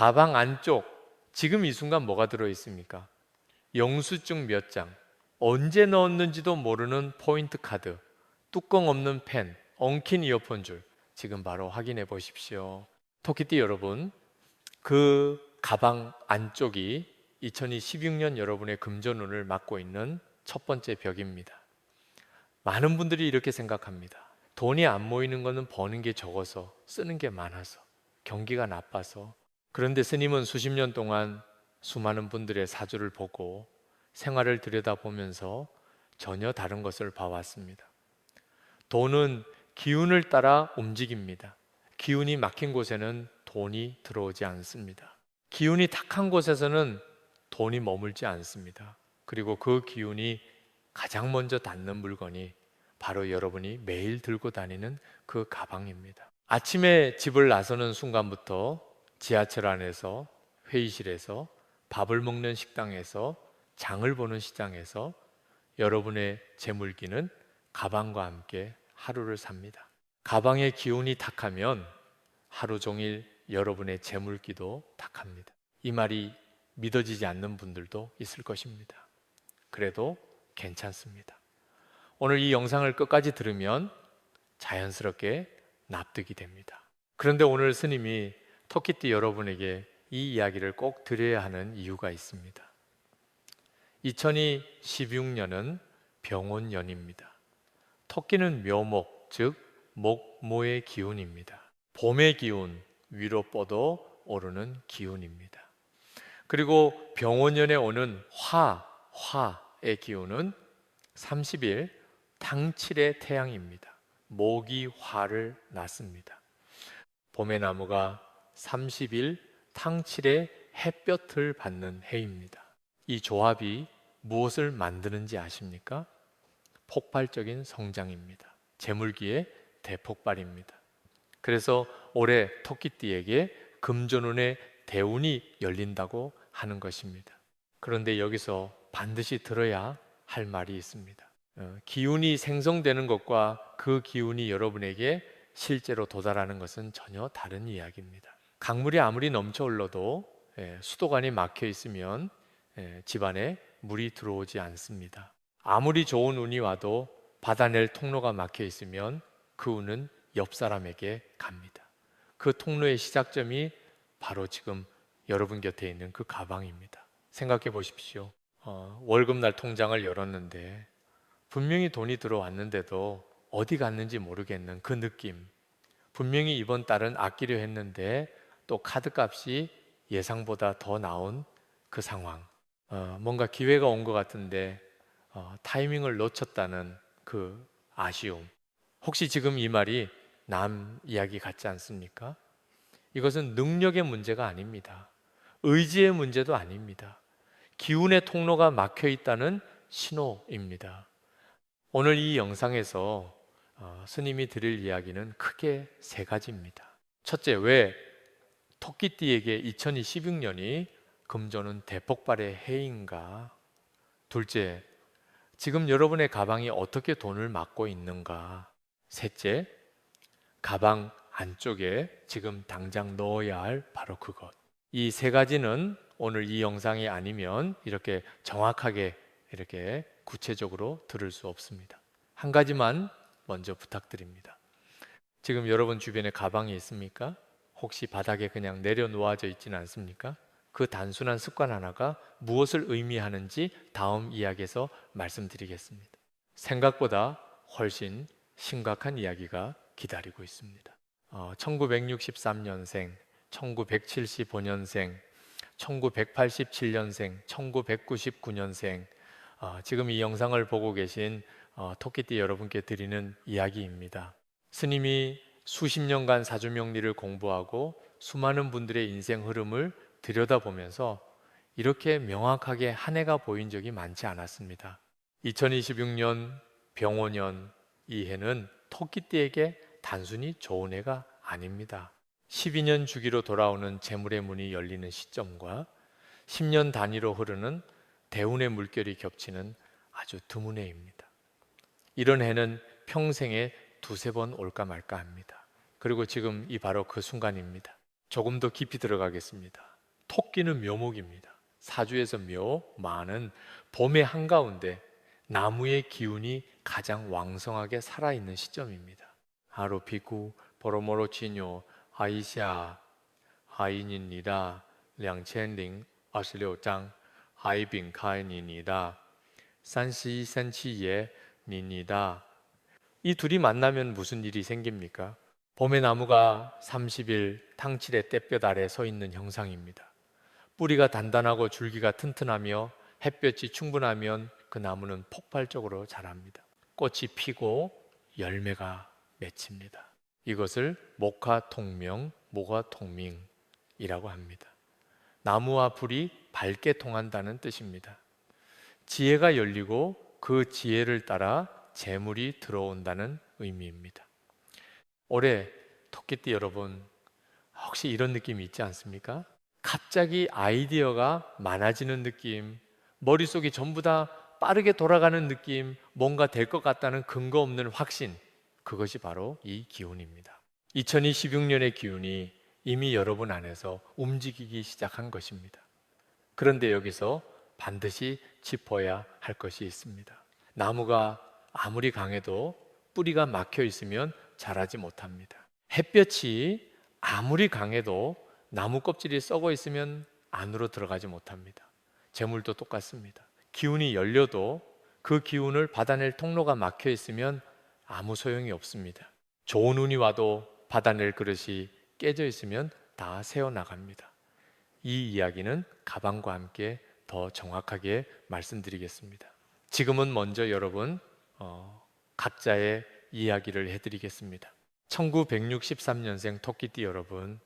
가방 안쪽 지금 이 순간 뭐가 들어있습니까? 영수증 몇 장, 언제 넣었는지도 모르는 포인트 카드, 뚜껑 없는 펜, 엉킨 이어폰 줄, 지금 바로 확인해 보십시오. 토끼띠 여러분, 그 가방 안쪽이 2016년 여러분의 금전운을 막고 있는 첫 번째 벽입니다. 많은 분들이 이렇게 생각합니다. 돈이 안 모이는 것은 버는 게 적어서, 쓰는 게 많아서, 경기가 나빠서. 그런데 스님은 수십 년 동안 수많은 분들의 사주를 보고 생활을 들여다보면서 전혀 다른 것을 봐왔습니다. 돈은 기운을 따라 움직입니다. 기운이 막힌 곳에는 돈이 들어오지 않습니다. 기운이 탁한 곳에서는 돈이 머물지 않습니다. 그리고 그 기운이 가장 먼저 닿는 물건이 바로 여러분이 매일 들고 다니는 그 가방입니다. 아침에 집을 나서는 순간부터 지하철 안에서, 회의실에서, 밥을 먹는 식당에서, 장을 보는 시장에서 여러분의 재물기는 가방과 함께 하루를 삽니다. 가방의 기운이 탁하면 하루 종일 여러분의 재물기도 탁합니다. 이 말이 믿어지지 않는 분들도 있을 것입니다. 그래도 괜찮습니다. 오늘 이 영상을 끝까지 들으면 자연스럽게 납득이 됩니다. 그런데 오늘 스님이 토끼띠 여러분에게 이 이야기를 꼭 드려야 하는 이유가 있습니다. 2016년은 병원년입니다. 토끼는 묘목, 즉 목모의 기운입니다. 봄의 기운, 위로 뻗어 오르는 기운입니다. 그리고 병원년에 오는 화의 기운은 30일 탕칠의 태양입니다. 목이 화를 낳습니다. 봄의 나무가 30일 탕칠의 햇볕을 받는 해입니다. 이 조합이 무엇을 만드는지 아십니까? 폭발적인 성장입니다. 재물기의 대폭발입니다. 그래서 올해 토끼띠에게 금전운의 대운이 열린다고 하는 것입니다. 그런데 여기서 반드시 들어야 할 말이 있습니다. 기운이 생성되는 것과 그 기운이 여러분에게 실제로 도달하는 것은 전혀 다른 이야기입니다. 강물이 아무리 넘쳐 흘러도 수도관이 막혀 있으면 집안에 물이 들어오지 않습니다. 아무리 좋은 운이 와도 받아낼 통로가 막혀 있으면 그 운은 옆 사람에게 갑니다. 그 통로의 시작점이 바로 지금 여러분 곁에 있는 그 가방입니다. 생각해 보십시오. 월급날 통장을 열었는데 분명히 돈이 들어왔는데도 어디 갔는지 모르겠는 그 느낌. 분명히 이번 달은 아끼려 했는데 또 카드값이 예상보다 더 나온 그 상황. 뭔가 기회가 온 것 같은데 타이밍을 놓쳤다는 그 아쉬움. 혹시 지금 이 말이 남 이야기 같지 않습니까? 이것은 능력의 문제가 아닙니다. 의지의 문제도 아닙니다. 기운의 통로가 막혀 있다는 신호입니다. 오늘 이 영상에서 스님이 드릴 이야기는 크게 세 가지입니다. 첫째, 왜 토끼띠에게 2016년이 금전운 대폭발의 해인가? 둘째, 지금 여러분의 가방이 어떻게 돈을 막고 있는가? 셋째, 가방 안쪽에 지금 당장 넣어야 할 바로 그것. 이 세 가지는 오늘 이 영상이 아니면 이렇게 정확하게 이렇게 구체적으로 들을 수 없습니다. 한 가지만 먼저 부탁드립니다. 지금 여러분 주변에 가방이 있습니까? 혹시 바닥에 그냥 내려놓아져 있지는 않습니까? 그 단순한 습관 하나가 무엇을 의미하는지 다음 이야기에서 말씀드리겠습니다. 생각보다 훨씬 심각한 이야기가 기다리고 있습니다. 1963년생, 1975년생, 1987년생, 1999년생, 지금 이 영상을 보고 계신 토끼띠 여러분께 드리는 이야기입니다. 스님이 수십 년간 사주명리를 공부하고 수많은 분들의 인생 흐름을 들여다보면서 이렇게 명확하게 한 해가 보인 적이 많지 않았습니다. 2026년 병오년, 이 해는 토끼띠에게 단순히 좋은 해가 아닙니다. 12년 주기로 돌아오는 재물의 문이 열리는 시점과 10년 단위로 흐르는 대운의 물결이 겹치는 아주 드문 해입니다. 이런 해는 평생에 두세 번 올까 말까 합니다. 그리고 지금 이 바로 그 순간입니다. 조금 더 깊이 들어가겠습니다. 토끼는 묘목입니다. 사주에서 묘, 마는 봄의 한가운데 나무의 기운이 가장 왕성하게 살아있는 시점입니다. 하루 피구 보로모로 치뇨 아이샤 하인입니다. 2026장 하이빙카인입니다. 31, 37예입니다. 이 둘이 만나면 무슨 일이 생깁니까? 봄의 나무가 30일 탕칠의 떼볕 아래 서 있는 형상입니다. 뿌리가 단단하고 줄기가 튼튼하며 햇볕이 충분하면 그 나무는 폭발적으로 자랍니다. 꽃이 피고 열매가 맺힙니다. 이것을 목화통명, 목화통밍이라고 합니다. 나무와 불이 밝게 통한다는 뜻입니다. 지혜가 열리고 그 지혜를 따라 재물이 들어온다는 의미입니다. 올해 토끼띠 여러분, 혹시 이런 느낌이 있지 않습니까? 갑자기 아이디어가 많아지는 느낌, 머릿속이 전부 다 빠르게 돌아가는 느낌, 뭔가 될 것 같다는 근거 없는 확신, 그것이 바로 이 기운입니다. 2026년의 기운이 이미 여러분 안에서 움직이기 시작한 것입니다. 그런데 여기서 반드시 짚어야 할 것이 있습니다. 나무가 아무리 강해도 뿌리가 막혀 있으면 자라지 못합니다. 햇볕이 아무리 강해도 나무 껍질이 썩어 있으면 안으로 들어가지 못합니다. 재물도 똑같습니다. 기운이 열려도 그 기운을 받아낼 통로가 막혀 있으면 아무 소용이 없습니다. 좋은 운이 와도 받아낼 그릇이 깨져 있으면 다 새어나갑니다. 이 이야기는 가방과 함께 더 정확하게 말씀드리겠습니다. 지금은 먼저 여러분 각자의 이야기를 해드리겠습니다. 1963년생 토끼띠 여러분,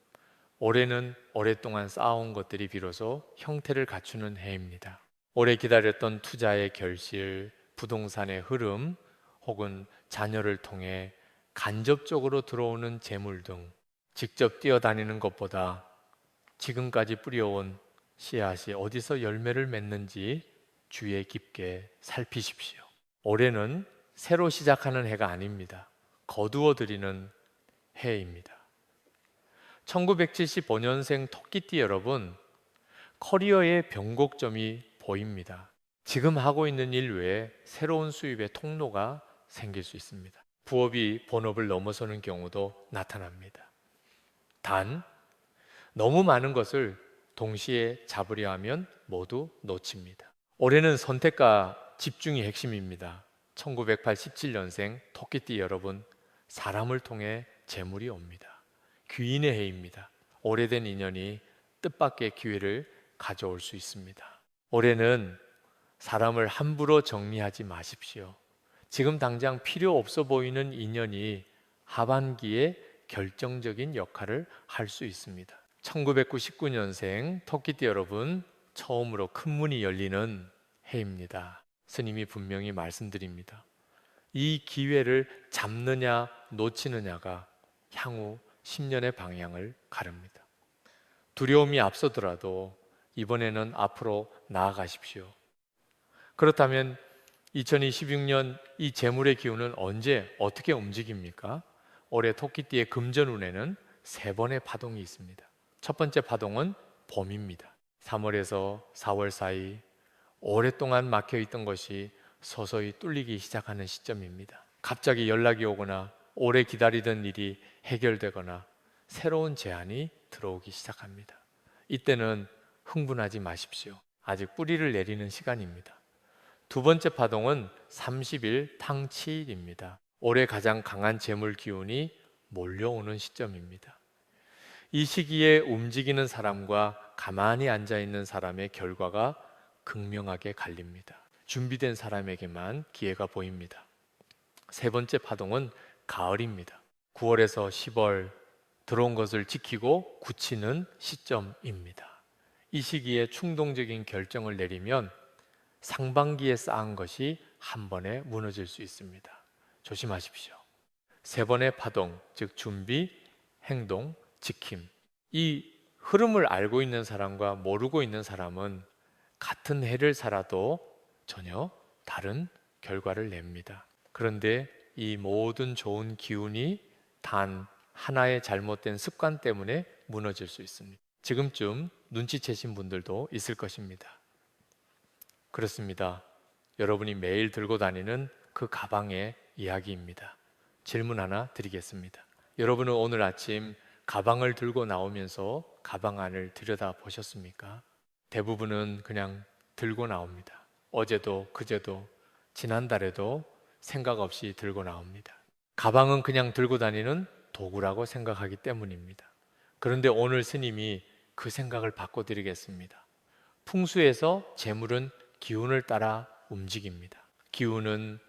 올해는 오랫동안 쌓아온 것들이 비로소 형태를 갖추는 해입니다. 오래 기다렸던 투자의 결실, 부동산의 흐름, 혹은 자녀를 통해 간접적으로 들어오는 재물 등 직접 뛰어다니는 것보다 지금까지 뿌려온 씨앗이 어디서 열매를 맺는지 주의 깊게 살피십시오. 올해는 새로 시작하는 해가 아닙니다. 거두어드리는 해입니다. 1975년생 토끼띠 여러분, 커리어의 변곡점이 보입니다. 지금 하고 있는 일 외에 새로운 수입의 통로가 생길 수 있습니다. 부업이 본업을 넘어서는 경우도 나타납니다. 단, 너무 많은 것을 동시에 잡으려 하면 모두 놓칩니다. 올해는 선택과 집중이 핵심입니다. 1987년생 토끼띠 여러분, 사람을 통해 재물이 옵니다. 귀인의 해입니다. 오래된 인연이 뜻밖의 기회를 가져올 수 있습니다. 올해는 사람을 함부로 정리하지 마십시오. 지금 당장 필요 없어 보이는 인연이 하반기에 결정적인 역할을 할 수 있습니다. 1999년생 토끼띠 여러분, 처음으로 큰 문이 열리는 해입니다. 스님이 분명히 말씀드립니다. 이 기회를 잡느냐 놓치느냐가 향후 10년의 방향을 가릅니다. 두려움이 앞서더라도 이번에는 앞으로 나아가십시오. 그렇다면 2026년 이 재물의 기운은 언제 어떻게 움직입니까? 올해 토끼띠의 금전운에는 3번의 파동이 있습니다. 첫 번째 파동은 봄입니다. 3월에서 4월 사이 오랫동안 막혀있던 것이 서서히 뚫리기 시작하는 시점입니다. 갑자기 연락이 오거나 오래 기다리던 일이 해결되거나 새로운 제안이 들어오기 시작합니다. 이때는 흥분하지 마십시오. 아직 뿌리를 내리는 시간입니다. 두 번째 파동은 30일 탕치일입니다. 올해 가장 강한 재물 기운이 몰려오는 시점입니다. 이 시기에 움직이는 사람과 가만히 앉아 있는 사람의 결과가 극명하게 갈립니다. 준비된 사람에게만 기회가 보입니다. 세 번째 파동은 가을입니다. 9월에서 10월 들어온 것을 지키고 굳히는 시점입니다. 이 시기에 충동적인 결정을 내리면 상반기에 쌓은 것이 한 번에 무너질 수 있습니다. 조심하십시오. 세 번의 파동, 즉 준비, 행동, 지킴. 이 흐름을 알고 있는 사람과 모르고 있는 사람은 같은 해를 살아도 전혀 다른 결과를 냅니다. 그런데 이 모든 좋은 기운이 단 하나의 잘못된 습관 때문에 무너질 수 있습니다. 지금쯤 눈치채신 분들도 있을 것입니다. 그렇습니다. 여러분이 매일 들고 다니는 그 가방의 이야기입니다. 질문 하나 드리겠습니다. 여러분은 오늘 아침 가방을 들고 나오면서 가방 안을 들여다 보셨습니까? 대부분은 그냥 들고 나옵니다. 어제도 그제도 지난달에도 생각 없이 들고 나옵니다. 가방은 그냥 들고 다니는 도구라고 생각하기 때문입니다. 그런데 오늘 스님이 그 생각을 바꿔드리겠습니다. 풍수에서 재물은 기운을 따라 움직입니다. 기운은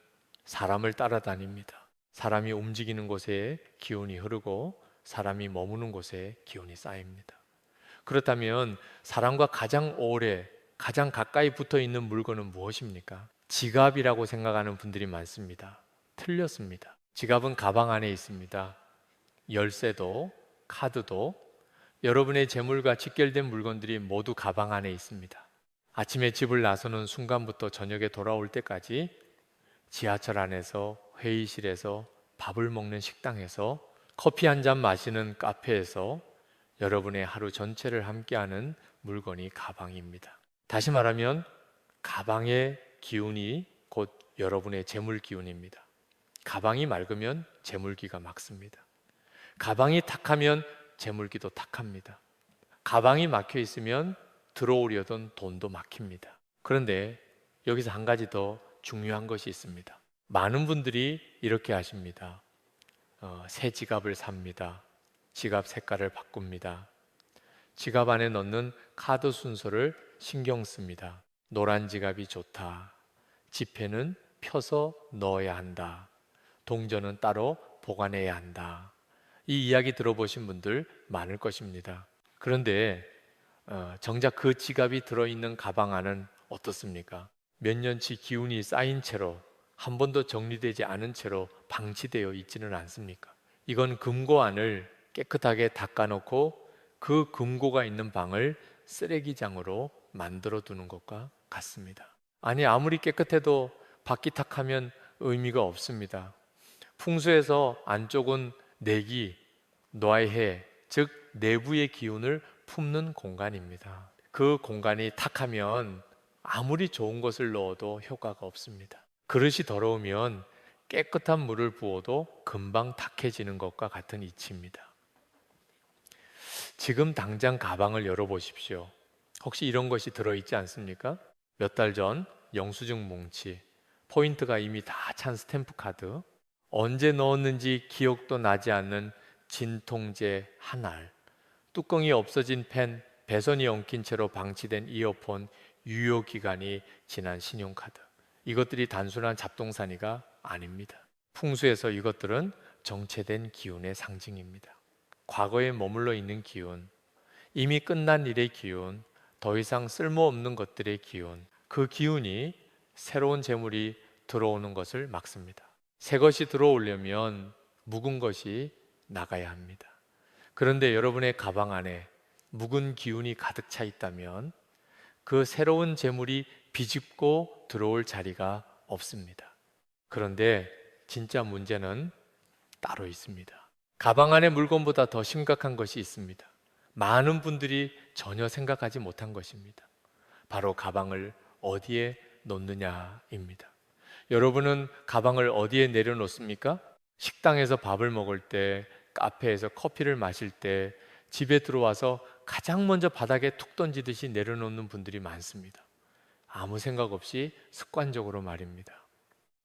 사람을 따라다닙니다. 사람이 움직이는 곳에 기운이 흐르고 사람이 머무는 곳에 기운이 쌓입니다. 그렇다면 사람과 가장 오래, 가장 가까이 붙어 있는 물건은 무엇입니까? 지갑이라고 생각하는 분들이 많습니다. 틀렸습니다. 지갑은 가방 안에 있습니다. 열쇠도, 카드도, 여러분의 재물과 직결된 물건들이 모두 가방 안에 있습니다. 아침에 집을 나서는 순간부터 저녁에 돌아올 때까지 지하철 안에서, 회의실에서, 밥을 먹는 식당에서, 커피 한 잔 마시는 카페에서 여러분의 하루 전체를 함께하는 물건이 가방입니다. 다시 말하면 가방의 기운이 곧 여러분의 재물 기운입니다. 가방이 맑으면 재물기가 맑습니다. 가방이 탁하면 재물기도 탁합니다. 가방이 막혀 있으면 들어오려던 돈도 막힙니다. 그런데 여기서 한 가지 더 중요한 것이 있습니다. 많은 분들이 이렇게 하십니다. 새 지갑을 삽니다. 지갑 색깔을 바꿉니다. 지갑 안에 넣는 카드 순서를 신경 씁니다. 노란 지갑이 좋다. 지폐는 펴서 넣어야 한다. 동전은 따로 보관해야 한다. 이 이야기 들어보신 분들 많을 것입니다. 그런데 정작 그 지갑이 들어있는 가방 안은 어떻습니까? 몇 년치 기운이 쌓인 채로 한 번도 정리되지 않은 채로 방치되어 있지는 않습니까? 이건 금고안을 깨끗하게 닦아놓고 그 금고가 있는 방을 쓰레기장으로 만들어 두는 것과 같습니다. 아니, 아무리 깨끗해도 밖이 탁하면 의미가 없습니다. 풍수에서 안쪽은 내기, 뇌해, 즉 내부의 기운을 품는 공간입니다. 그 공간이 탁하면 아무리 좋은 것을 넣어도 효과가 없습니다. 그릇이 더러우면 깨끗한 물을 부어도 금방 탁해지는 것과 같은 이치입니다. 지금 당장 가방을 열어보십시오. 혹시 이런 것이 들어있지 않습니까? 몇 달 전 영수증 뭉치, 포인트가 이미 다 찬 스탬프 카드, 언제 넣었는지 기억도 나지 않는 진통제 한 알, 뚜껑이 없어진 펜, 배선이 엉킨 채로 방치된 이어폰, 유효기간이 지난 신용카드. 이것들이 단순한 잡동사니가 아닙니다. 풍수에서 이것들은 정체된 기운의 상징입니다. 과거에 머물러 있는 기운, 이미 끝난 일의 기운, 더 이상 쓸모없는 것들의 기운, 그 기운이 새로운 재물이 들어오는 것을 막습니다. 새 것이 들어오려면 묵은 것이 나가야 합니다. 그런데 여러분의 가방 안에 묵은 기운이 가득 차 있다면 그 새로운 재물이 비집고 들어올 자리가 없습니다. 그런데 진짜 문제는 따로 있습니다. 가방 안의 물건보다 더 심각한 것이 있습니다. 많은 분들이 전혀 생각하지 못한 것입니다. 바로 가방을 어디에 놓느냐입니다. 여러분은 가방을 어디에 내려놓습니까? 식당에서 밥을 먹을 때, 카페에서 커피를 마실 때, 집에 들어와서 가장 먼저 바닥에 툭 던지듯이 내려놓는 분들이 많습니다. 아무 생각 없이 습관적으로 말입니다.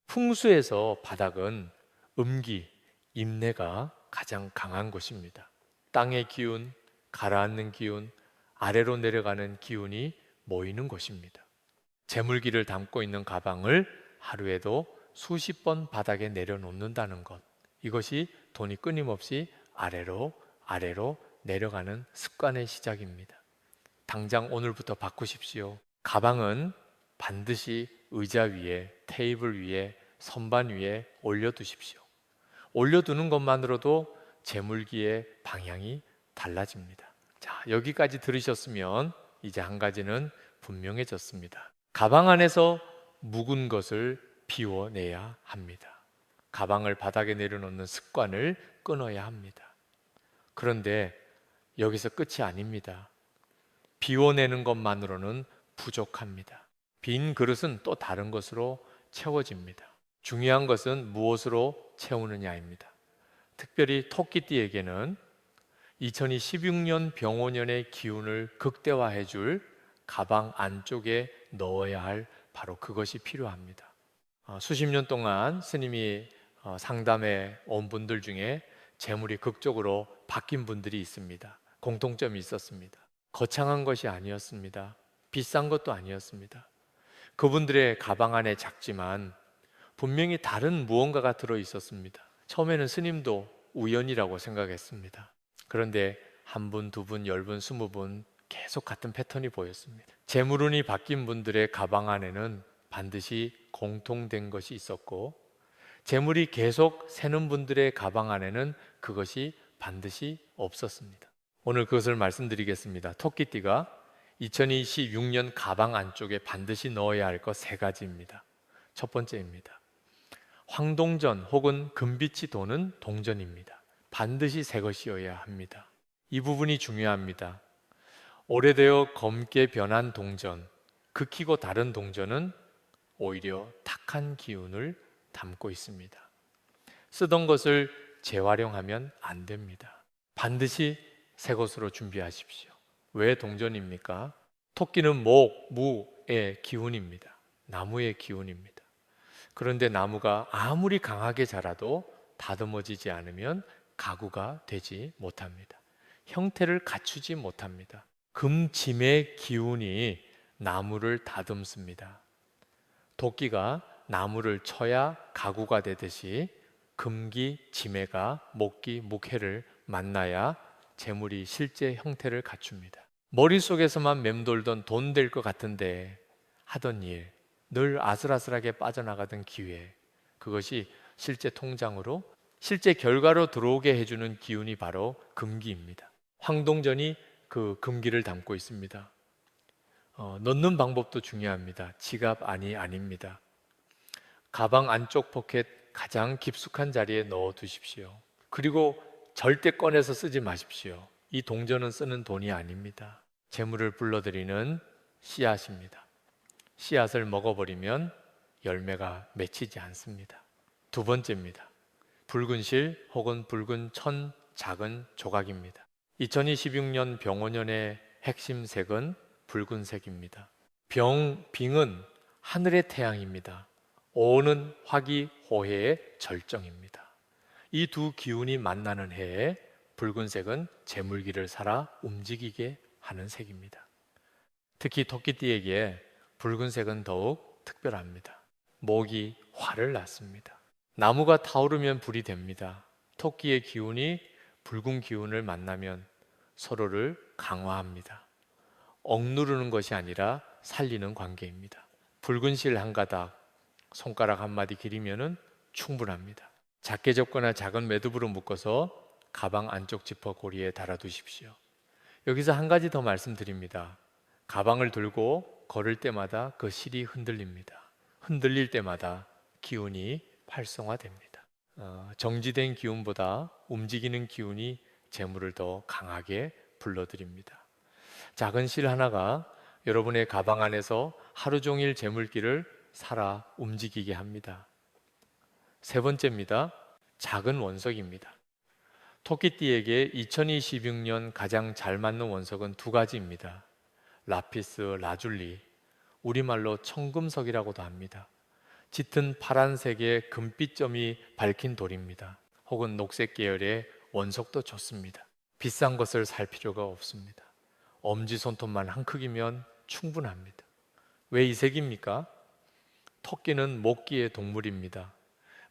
풍수에서 바닥은 음기, 임내가 가장 강한 곳입니다. 땅의 기운, 가라앉는 기운, 아래로 내려가는 기운이 모이는 곳입니다. 재물기를 담고 있는 가방을 하루에도 수십 번 바닥에 내려놓는다는 것, 이것이 돈이 끊임없이 아래로 내려가는 습관의 시작입니다. 당장 오늘부터 바꾸십시오. 가방은 반드시 의자 위에, 테이블 위에, 선반 위에 올려두십시오. 올려두는 것만으로도 재물기의 방향이 달라집니다. 자, 여기까지 들으셨으면 이제 한 가지는 분명해졌습니다. 가방 안에서 묵은 것을 비워내야 합니다. 가방을 바닥에 내려놓는 습관을 끊어야 합니다. 그런데 여기서 끝이 아닙니다. 비워내는 것만으로는 부족합니다. 빈 그릇은 또 다른 것으로 채워집니다. 중요한 것은 무엇으로 채우느냐입니다. 특별히 토끼띠에게는 2016년 병원년의 기운을 극대화해 줄 가방 안쪽에 넣어야 할 바로 그것이 필요합니다. 수십 년 동안 스님이 상담해 온 분들 중에 재물이 극적으로 바뀐 분들이 있습니다. 공통점이 있었습니다. 거창한 것이 아니었습니다. 비싼 것도 아니었습니다. 그분들의 가방 안에 작지만 분명히 다른 무언가가 들어 있었습니다. 처음에는 스님도 우연이라고 생각했습니다. 그런데 한 분, 두 분, 10분, 20분 계속 같은 패턴이 보였습니다. 재물운이 바뀐 분들의 가방 안에는 반드시 공통된 것이 있었고, 재물이 계속 새는 분들의 가방 안에는 그것이 반드시 없었습니다. 오늘 그것을 말씀드리겠습니다. 토끼띠가 2026년 가방 안쪽에 반드시 넣어야 할 것 3가지입니다. 첫 번째입니다. 황동전 혹은 금빛이 도는 동전입니다. 반드시 새 것이어야 합니다. 이 부분이 중요합니다. 오래되어 검게 변한 동전, 극히고 다른 동전은 오히려 탁한 기운을 담고 있습니다. 쓰던 것을 재활용하면 안 됩니다. 반드시 새 것으로 준비하십시오. 왜 동전입니까? 토끼는 목, 무의 기운입니다. 나무의 기운입니다. 그런데 나무가 아무리 강하게 자라도 다듬어지지 않으면 가구가 되지 못합니다. 형태를 갖추지 못합니다. 금짐의 기운이 나무를 다듬습니다. 도끼가 나무를 쳐야 가구가 되듯이 금기, 지매가 목기, 묵해를 만나야 재물이 실제 형태를 갖춥니다. 머릿속에서만 맴돌던 돈 될 것 같은데 하던 일, 늘 아슬아슬하게 빠져나가던 기회, 그것이 실제 통장으로, 실제 결과로 들어오게 해주는 기운이 바로 금기입니다. 황동전이 그 금기를 담고 있습니다. 넣는 방법도 중요합니다. 지갑 안이 아닙니다. 가방 안쪽 포켓 가장 깊숙한 자리에 넣어 두십시오. 그리고 절대 꺼내서 쓰지 마십시오. 이 동전은 쓰는 돈이 아닙니다. 재물을 불러들이는 씨앗입니다. 씨앗을 먹어버리면 열매가 맺히지 않습니다. 두 번째입니다. 붉은 실 혹은 붉은 천 작은 조각입니다. 2026년 병원년의 핵심 색은 붉은색입니다. 빙은 하늘의 태양입니다. 오는 화기호해의 절정입니다. 이 두 기운이 만나는 해에 붉은색은 재물기를 살아 움직이게 하는 색입니다. 특히 토끼띠에게 붉은색은 더욱 특별합니다. 목이 화를 낳습니다. 나무가 타오르면 불이 됩니다. 토끼의 기운이 붉은 기운을 만나면 서로를 강화합니다. 억누르는 것이 아니라 살리는 관계입니다. 붉은 실 한 가닥, 손가락 한 마디 길이면 충분합니다. 작게 접거나 작은 매듭으로 묶어서 가방 안쪽 지퍼 고리에 달아두십시오. 여기서 한 가지 더 말씀드립니다. 가방을 들고 걸을 때마다 그 실이 흔들립니다. 흔들릴 때마다 기운이 활성화됩니다. 정지된 기운보다 움직이는 기운이 재물을 더 강하게 불러들입니다. 작은 실 하나가 여러분의 가방 안에서 하루 종일 재물기를 살아 움직이게 합니다. 세 번째입니다. 작은 원석입니다. 토끼띠에게 2026년 가장 잘 맞는 원석은 2가지입니다. 라피스 라줄리, 우리말로 청금석이라고도 합니다. 짙은 파란색의 금빛점이 밝힌 돌입니다. 혹은 녹색 계열의 원석도 좋습니다. 비싼 것을 살 필요가 없습니다. 엄지손톱만 한 크기면 충분합니다. 왜 이 색입니까? 토끼는 목기의 동물입니다.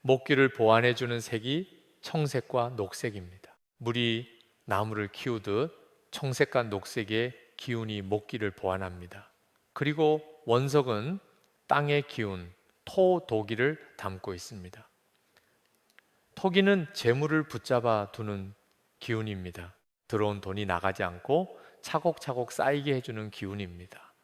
목기를 보완해주는 색이 청색과 녹색입니다. 물이 나무를 키우듯 청색과 녹색의 기운이 목기를 보완합니다. 그리고 원석은 땅의 기운, 토, 도기를 담고 있습니다. 토기는 재물을 붙잡아 두는 기운입니다. 들어온 돈이 나가지 않고 차곡차곡 쌓이게 해주는 기운입니다.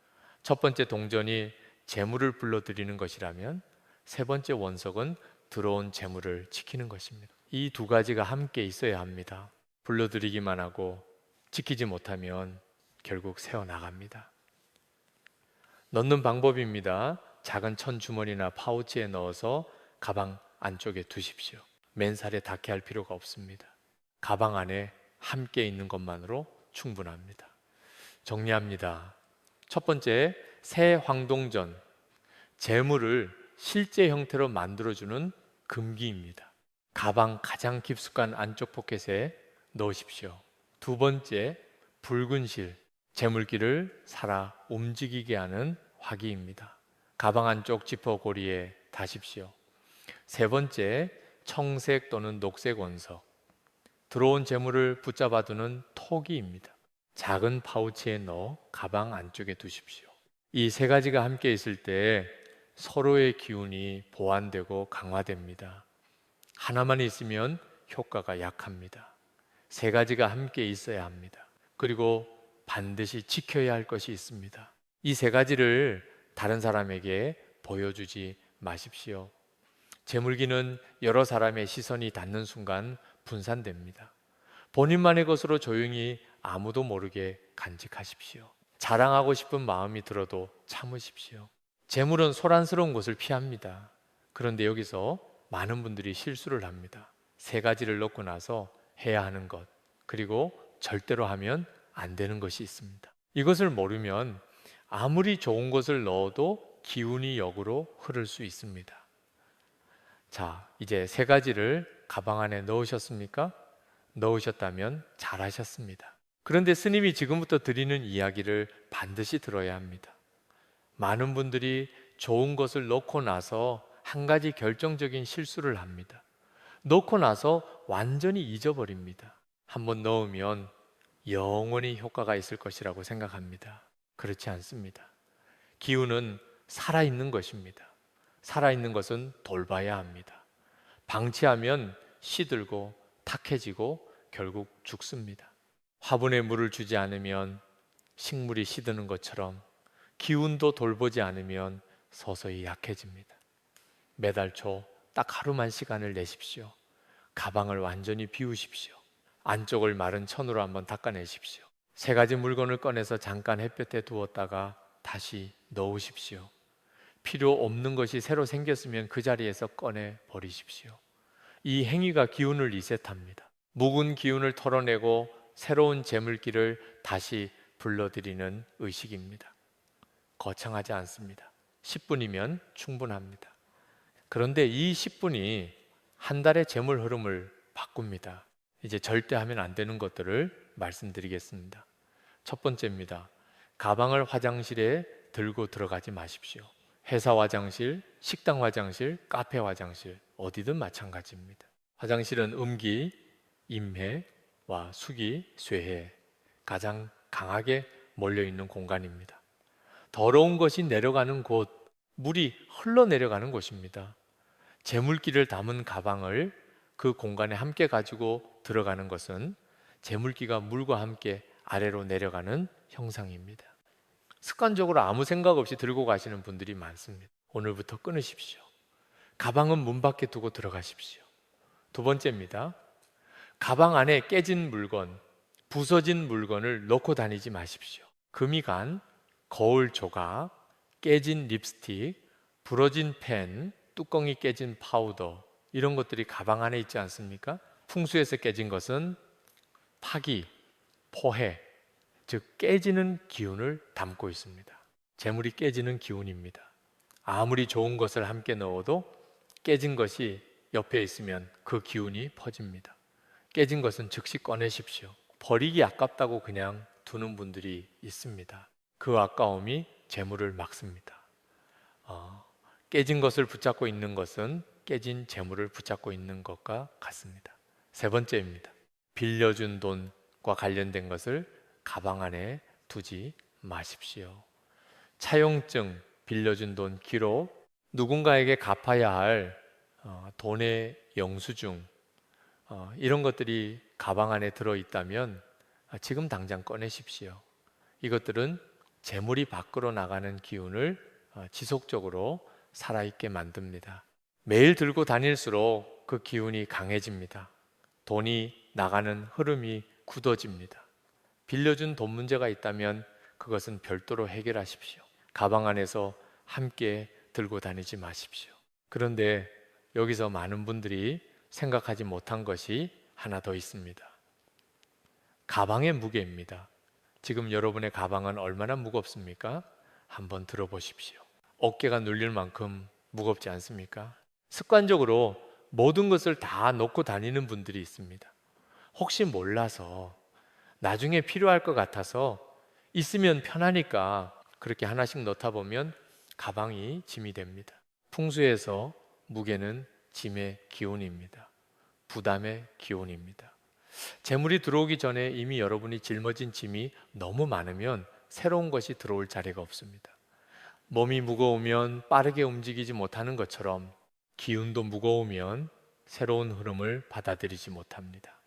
첫 번째 동전이 재물을 불러들이는 것이라면 세 번째 원석은 들어온 재물을 지키는 것입니다. 이 2가지가 함께 있어야 합니다. 불러들이기만 하고 지키지 못하면 결국 세워 나갑니다. 넣는 방법입니다. 작은 천 주머니나 파우치에 넣어서 가방 안쪽에 두십시오. 맨살에 닿게 할 필요가 없습니다. 가방 안에 함께 있는 것만으로 충분합니다. 정리합니다. 첫 번째, 새 황동전, 재물을 실제 형태로 만들어주는 금기입니다. 가방 가장 깊숙한 안쪽 포켓에 넣으십시오. 두 번째, 붉은 실, 재물기를 살아 움직이게 하는 화기입니다. 가방 안쪽 지퍼 고리에 다십시오. 세 번째, 청색 또는 녹색 원석, 들어온 재물을 붙잡아두는 토기입니다. 작은 파우치에 넣어 가방 안쪽에 두십시오. 이 세 가지가 함께 있을 때 서로의 기운이 보완되고 강화됩니다. 하나만 있으면 효과가 약합니다. 세 가지가 함께 있어야 합니다. 그리고 반드시 지켜야 할 것이 있습니다. 이 세 가지를 다른 사람에게 보여주지 마십시오. 재물기는 여러 사람의 시선이 닿는 순간 분산됩니다. 본인만의 것으로 조용히 아무도 모르게 간직하십시오. 자랑하고 싶은 마음이 들어도 참으십시오. 재물은 소란스러운 곳을 피합니다. 그런데 여기서 많은 분들이 실수를 합니다. 세 가지를 넣고 나서 해야 하는 것, 그리고 절대로 하면 안 되는 것이 있습니다. 이것을 모르면 아무리 좋은 것을 넣어도 기운이 역으로 흐를 수 있습니다. 자, 이제 세 가지를 가방 안에 넣으셨습니까? 넣으셨다면 잘하셨습니다. 그런데 스님이 지금부터 드리는 이야기를 반드시 들어야 합니다. 많은 분들이 좋은 것을 넣고 나서 한 가지 결정적인 실수를 합니다. 넣고 나서 완전히 잊어버립니다. 한번 넣으면 영원히 효과가 있을 것이라고 생각합니다. 그렇지 않습니다. 기운은 살아있는 것입니다. 살아있는 것은 돌봐야 합니다. 방치하면 시들고 탁해지고 결국 죽습니다. 화분에 물을 주지 않으면 식물이 시드는 것처럼 기운도 돌보지 않으면 서서히 약해집니다. 매달 초 딱 하루만 시간을 내십시오. 가방을 완전히 비우십시오. 안쪽을 마른 천으로 한번 닦아내십시오. 세 가지 물건을 꺼내서 잠깐 햇볕에 두었다가 다시 넣으십시오. 필요 없는 것이 새로 생겼으면 그 자리에서 꺼내 버리십시오. 이 행위가 기운을 리셋합니다. 묵은 기운을 털어내고 새로운 재물기를 다시 불러들이는 의식입니다. 거창하지 않습니다. 10분이면 충분합니다. 그런데 이 10분이 한 달의 재물 흐름을 바꿉니다. 이제 절대 하면 안 되는 것들을 말씀드리겠습니다. 첫 번째입니다. 가방을 화장실에 들고 들어가지 마십시오. 회사 화장실, 식당 화장실, 카페 화장실, 어디든 마찬가지입니다. 화장실은 음기, 임해와 수기, 쇠해 가장 강하게 몰려있는 공간입니다. 더러운 것이 내려가는 곳, 물이 흘러내려가는 곳입니다. 재물기를 담은 가방을 그 공간에 함께 가지고 들어가는 것은 재물기가 물과 함께 아래로 내려가는 형상입니다. 습관적으로 아무 생각 없이 들고 가시는 분들이 많습니다. 오늘부터 끊으십시오. 가방은 문 밖에 두고 들어가십시오. 두 번째입니다. 가방 안에 깨진 물건, 부서진 물건을 넣고 다니지 마십시오. 금이 간 거울 조각, 깨진 립스틱, 부러진 펜, 뚜껑이 깨진 파우더, 이런 것들이 가방 안에 있지 않습니까? 풍수에서 깨진 것은 파기, 포해, 즉 깨지는 기운을 담고 있습니다. 재물이 깨지는 기운입니다. 아무리 좋은 것을 함께 넣어도 깨진 것이 옆에 있으면 그 기운이 퍼집니다. 깨진 것은 즉시 꺼내십시오. 버리기 아깝다고 그냥 두는 분들이 있습니다. 그 아까움이 재물을 막습니다. 깨진 것을 붙잡고 있는 것은 깨진 재물을 붙잡고 있는 것과 같습니다. 세 번째입니다. 빌려준 돈과 관련된 것을 가방 안에 두지 마십시오. 차용증, 빌려준 돈 기록, 누군가에게 갚아야 할 돈의 영수증, 이런 것들이 가방 안에 들어있다면 지금 당장 꺼내십시오. 이것들은 재물이 밖으로 나가는 기운을 지속적으로 살아있게 만듭니다. 매일 들고 다닐수록 그 기운이 강해집니다. 돈이 나가는 흐름이 굳어집니다. 빌려준 돈 문제가 있다면 그것은 별도로 해결하십시오. 가방 안에서 함께 들고 다니지 마십시오. 그런데 여기서 많은 분들이 생각하지 못한 것이 하나 더 있습니다. 가방의 무게입니다. 지금 여러분의 가방은 얼마나 무겁습니까? 한번 들어보십시오. 어깨가 눌릴 만큼 무겁지 않습니까? 습관적으로 모든 것을 다 놓고 다니는 분들이 있습니다. 혹시 몰라서 나중에 필요할 것 같아서 있으면 편하니까 그렇게 하나씩 넣다 보면 가방이 짐이 됩니다. 풍수에서 무게는 짐의 기운입니다. 부담의 기운입니다. 재물이 들어오기 전에 이미 여러분이 짊어진 짐이 너무 많으면 새로운 것이 들어올 자리가 없습니다. 몸이 무거우면 빠르게 움직이지 못하는 것처럼 기운도 무거우면 새로운 흐름을 받아들이지 못합니다.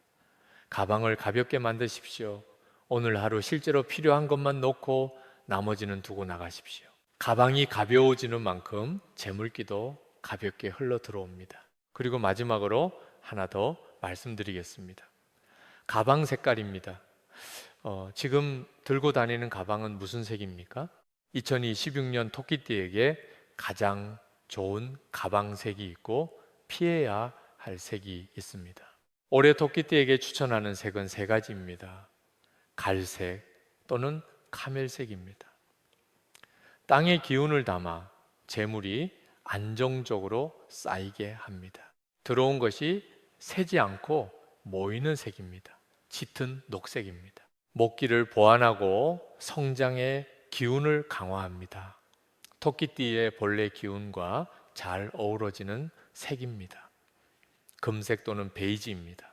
가방을 가볍게 만드십시오. 오늘 하루 실제로 필요한 것만 놓고 나머지는 두고 나가십시오. 가방이 가벼워지는 만큼 재물기도 가볍게 흘러 들어옵니다. 그리고 마지막으로 하나 더 말씀드리겠습니다. 가방 색깔입니다. 지금 들고 다니는 가방은 무슨 색입니까? 2016년 토끼띠에게 가장 좋은 가방색이 있고 피해야 할 색이 있습니다. 올해 토끼띠에게 추천하는 색은 세 가지입니다. 갈색 또는 카멜색입니다. 땅의 기운을 담아 재물이 안정적으로 쌓이게 합니다. 들어온 것이 새지 않고 모이는 색입니다. 짙은 녹색입니다. 목기를 보완하고 성장의 기운을 강화합니다. 토끼띠의 본래 기운과 잘 어우러지는 색입니다. 금색 또는 베이지입니다.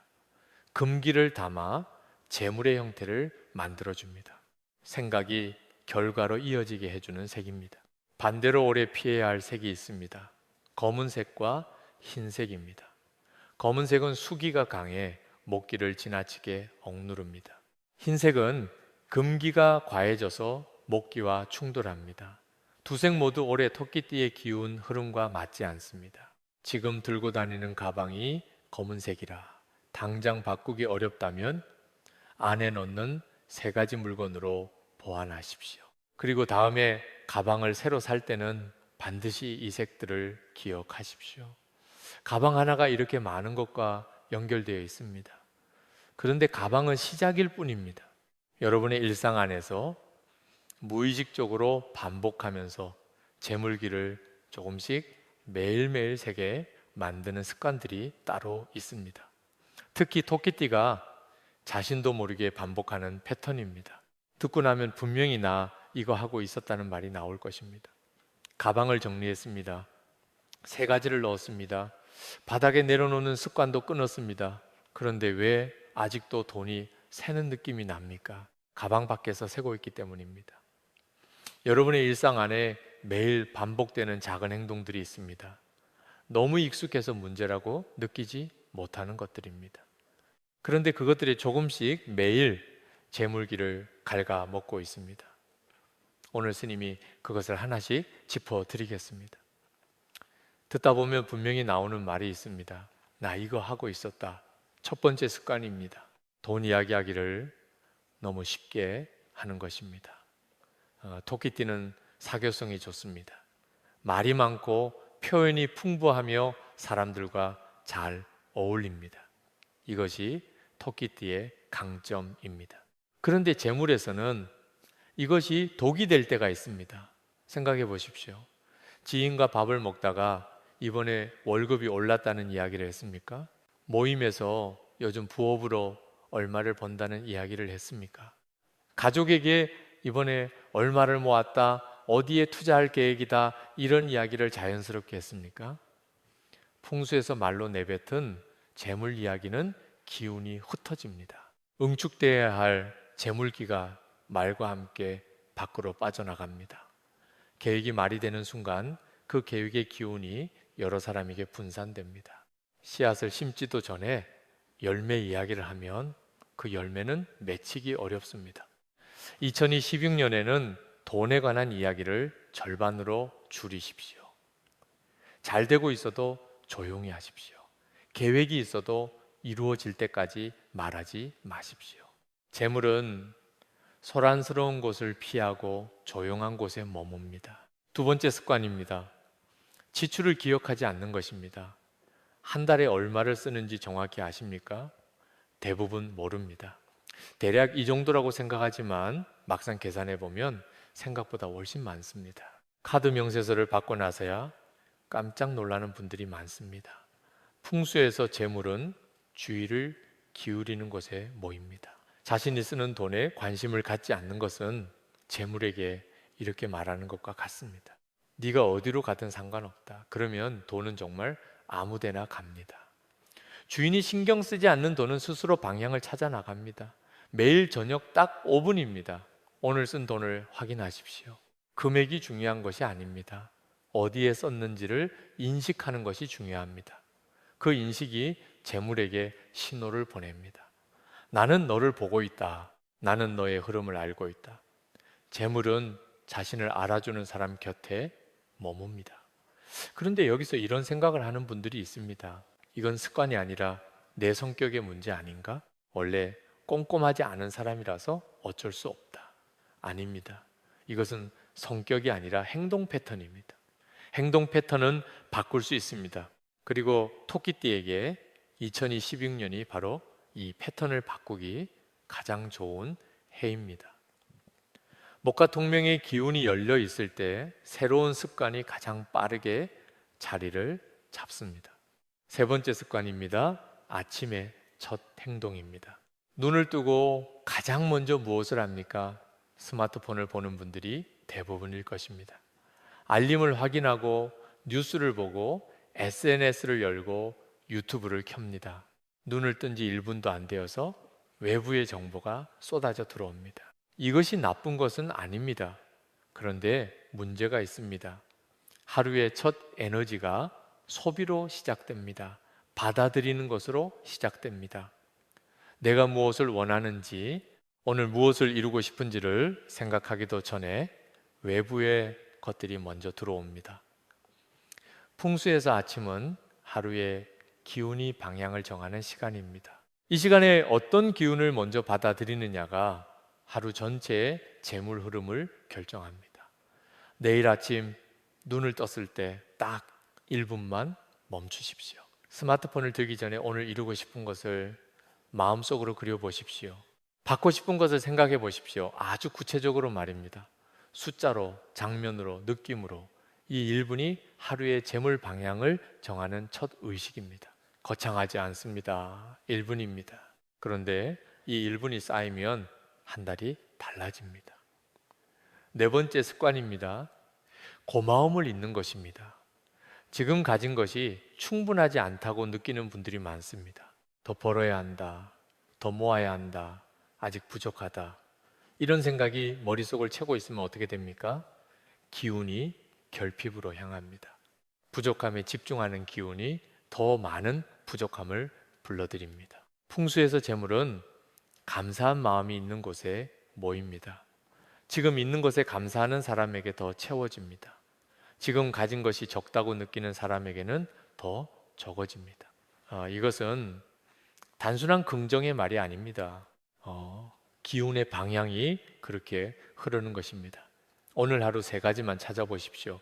금기를 담아 재물의 형태를 만들어줍니다. 생각이 결과로 이어지게 해주는 색입니다. 반대로 올해 피해야 할 색이 있습니다. 검은색과 흰색입니다. 검은색은 수기가 강해 목기를 지나치게 억누릅니다. 흰색은 금기가 과해져서 목기와 충돌합니다. 두 색 모두 올해 토끼띠의 기운 흐름과 맞지 않습니다. 지금 들고 다니는 가방이 검은색이라 당장 바꾸기 어렵다면 안에 넣는 세 가지 물건으로 보완하십시오. 그리고 다음에 가방을 새로 살 때는 반드시 이 색들을 기억하십시오. 가방 하나가 이렇게 많은 것과 연결되어 있습니다. 그런데 가방은 시작일 뿐입니다. 여러분의 일상 안에서 무의식적으로 반복하면서 재물기를 조금씩 매일매일 세게 만드는 습관들이 따로 있습니다. 특히 토끼띠가 자신도 모르게 반복하는 패턴입니다. 듣고 나면 분명히 나 이거 하고 있었다는 말이 나올 것입니다. 가방을 정리했습니다. 세 가지를 넣었습니다. 바닥에 내려놓는 습관도 끊었습니다. 그런데 왜 아직도 돈이 새는 느낌이 납니까? 가방 밖에서 새고 있기 때문입니다. 여러분의 일상 안에 매일 반복되는 작은 행동들이 있습니다. 너무 익숙해서 문제라고 느끼지 못하는 것들입니다. 그런데 그것들이 조금씩 매일 재물기를 갉아먹고 있습니다. 오늘 스님이 그것을 하나씩 짚어드리겠습니다. 듣다 보면 분명히 나오는 말이 있습니다. 나 이거 하고 있었다. 첫 번째 습관입니다. 돈 이야기하기를 너무 쉽게 하는 것입니다. 토끼띠는 사교성이 좋습니다. 말이 많고 표현이 풍부하며 사람들과 잘 어울립니다. 이것이 토끼띠의 강점입니다. 그런데 재물에서는 이것이 독이 될 때가 있습니다. 생각해 보십시오. 지인과 밥을 먹다가 이번에 월급이 올랐다는 이야기를 했습니까? 모임에서 요즘 부업으로 얼마를 번다는 이야기를 했습니까? 가족에게 이번에 얼마를 모았다, 어디에 투자할 계획이다, 이런 이야기를 자연스럽게 했습니까? 풍수에서 말로 내뱉은 재물 이야기는 기운이 흩어집니다. 응축되어야 할 재물기가 말과 함께 밖으로 빠져나갑니다. 계획이 말이 되는 순간 그 계획의 기운이 여러 사람에게 분산됩니다. 씨앗을 심지도 전에 열매 이야기를 하면 그 열매는 맺히기 어렵습니다. 2016년에는 돈에 관한 이야기를 절반으로 줄이십시오. 잘 되고 있어도 조용히 하십시오. 계획이 있어도 이루어질 때까지 말하지 마십시오. 재물은 소란스러운 곳을 피하고 조용한 곳에 머뭅니다. 두 번째 습관입니다. 지출을 기억하지 않는 것입니다. 한 달에 얼마를 쓰는지 정확히 아십니까? 대부분 모릅니다. 대략 이 정도라고 생각하지만 막상 계산해 보면 생각보다 훨씬 많습니다. 카드 명세서를 받고 나서야 깜짝 놀라는 분들이 많습니다. 풍수에서 재물은 주의를 기울이는 곳에 모입니다. 자신이 쓰는 돈에 관심을 갖지 않는 것은 재물에게 이렇게 말하는 것과 같습니다. 네가 어디로 가든 상관없다. 그러면 돈은 정말 아무 데나 갑니다. 주인이 신경 쓰지 않는 돈은 스스로 방향을 찾아 나갑니다. 매일 저녁 딱 5분입니다. 오늘 쓴 돈을 확인하십시오. 금액이 중요한 것이 아닙니다. 어디에 썼는지를 인식하는 것이 중요합니다. 그 인식이 재물에게 신호를 보냅니다. 나는 너를 보고 있다. 나는 너의 흐름을 알고 있다. 재물은 자신을 알아주는 사람 곁에 머뭅니다. 그런데 여기서 이런 생각을 하는 분들이 있습니다. 이건 습관이 아니라 내 성격의 문제 아닌가? 원래 꼼꼼하지 않은 사람이라서 어쩔 수 없다. 아닙니다. 이것은 성격이 아니라 행동 패턴입니다. 행동 패턴은 바꿀 수 있습니다. 그리고 토끼띠에게 2026년이 바로 이 패턴을 바꾸기 가장 좋은 해입니다. 목과 동명의 기운이 열려 있을 때 새로운 습관이 가장 빠르게 자리를 잡습니다. 세 번째 습관입니다. 아침의 첫 행동입니다. 눈을 뜨고 가장 먼저 무엇을 합니까? 스마트폰을 보는 분들이 대부분일 것입니다. 알림을 확인하고 뉴스를 보고 SNS를 열고 유튜브를 켭니다. 눈을 뜬 지 1분도 안 되어서 외부의 정보가 쏟아져 들어옵니다. 이것이 나쁜 것은 아닙니다. 그런데 문제가 있습니다. 하루의 첫 에너지가 소비로 시작됩니다. 받아들이는 것으로 시작됩니다. 내가 무엇을 원하는지, 오늘 무엇을 이루고 싶은지를 생각하기도 전에 외부의 것들이 먼저 들어옵니다. 풍수에서 아침은 하루의 기운이 방향을 정하는 시간입니다. 이 시간에 어떤 기운을 먼저 받아들이느냐가 하루 전체의 재물 흐름을 결정합니다. 내일 아침 눈을 떴을 때 딱 1분만 멈추십시오. 스마트폰을 들기 전에 오늘 이루고 싶은 것을 마음속으로 그려보십시오. 받고 싶은 것을 생각해 보십시오. 아주 구체적으로 말입니다. 숫자로, 장면으로, 느낌으로 이 1분이 하루의 재물 방향을 정하는 첫 의식입니다. 거창하지 않습니다. 1분입니다. 그런데 이 1분이 쌓이면 한 달이 달라집니다. 네 번째 습관입니다. 고마움을 잊는 것입니다. 지금 가진 것이 충분하지 않다고 느끼는 분들이 많습니다. 더 벌어야 한다. 더 모아야 한다. 아직 부족하다. 이런 생각이 머릿속을 채고 있으면 어떻게 됩니까? 기운이 결핍으로 향합니다. 부족함에 집중하는 기운이 더 많은 부족함을 불러들입니다. 풍수에서 재물은 감사한 마음이 있는 곳에 모입니다. 지금 있는 것에 감사하는 사람에게 더 채워집니다. 지금 가진 것이 적다고 느끼는 사람에게는 더 적어집니다. 이것은 단순한 긍정의 말이 아닙니다. 기운의 방향이 그렇게 흐르는 것입니다. 오늘 하루 3가지만 찾아보십시오.